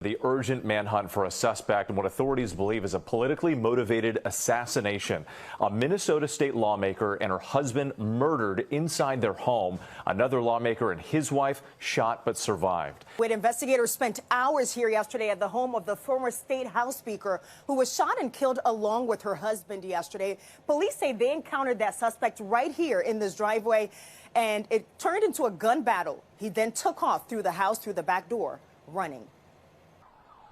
The urgent manhunt for a suspect in what authorities believe is a politically motivated assassination. A Minnesota state lawmaker and her husband murdered inside their home. Another lawmaker and his wife shot but survived. Investigators spent hours here yesterday at the home of the former state House Speaker who was shot and killed along with her husband yesterday. Police say they encountered that suspect right here in this driveway, and it turned into a gun battle. He then took off through the house through the back door, running.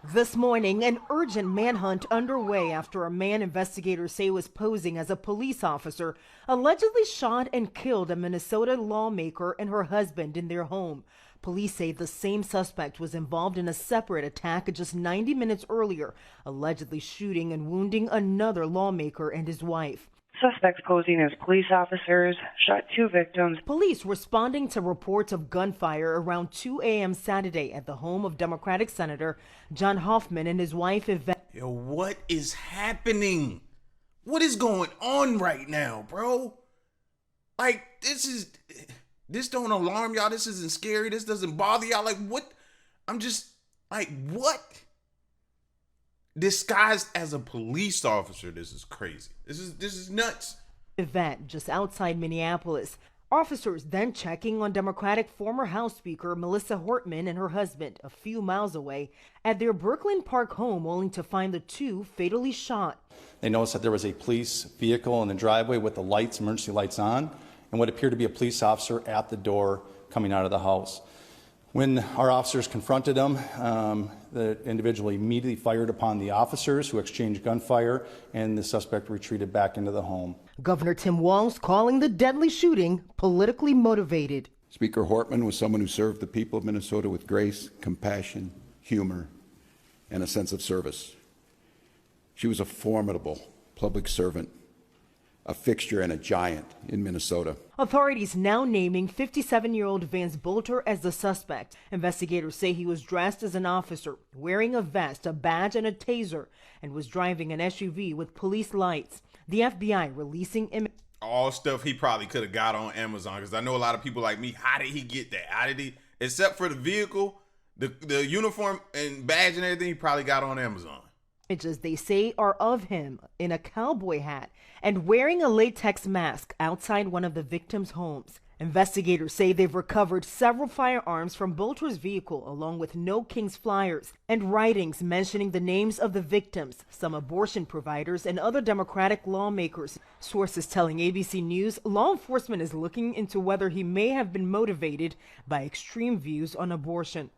This morning, an urgent manhunt underway after a man investigators say was posing as a police officer allegedly shot and killed a Minnesota lawmaker and her husband in their home. Police say the same suspect was involved in a separate attack just 90 minutes earlier, allegedly shooting and wounding another lawmaker and his wife. Suspects posing as police officers shot 2 victims. Police responding to reports of gunfire around 2 a.m. Saturday at the home of Democratic Senator John Hoffman and his wife Yvette. Yo, what is happening? What is going on right now, bro? Like, this don't alarm y'all. This isn't scary. This doesn't bother y'all. Like, what? I'm just like, what? Disguised as a police officer. This is crazy. This is nuts. Event just outside Minneapolis. Officers then checking on Democratic former House Speaker Melissa Hortman and her husband a few miles away at their Brooklyn Park home, only to find the two fatally shot. They noticed that there was a police vehicle in the driveway with the lights, emergency lights on, and what appeared to be a police officer at the door coming out of the house. When our officers confronted them, the individual immediately fired upon the officers, who exchanged gunfire, and the suspect retreated back into the home. Governor Tim Walz calling the deadly shooting politically motivated. Speaker Hortman was someone who served the people of Minnesota with grace, compassion, humor, and a sense of service. She was a formidable public servant, a fixture and a giant in Minnesota. Authorities now naming 57-year-old Vance Bolter as the suspect. Investigators say he was dressed as an officer, wearing a vest, a badge, and a taser, and was driving an SUV with police lights. The FBI releasing images. All stuff he probably could have got on Amazon, because I know a lot of people like me, how did he get that? How did he, except for the vehicle, the uniform and badge and everything, he probably got on Amazon. Images they say are of him in a cowboy hat and wearing a latex mask outside one of the victims' homes. Investigators say they've recovered several firearms from Bolter's vehicle, along with No Kings flyers and writings mentioning the names of the victims, some abortion providers, and other Democratic lawmakers. Sources telling ABC News law enforcement is looking into whether he may have been motivated by extreme views on abortion.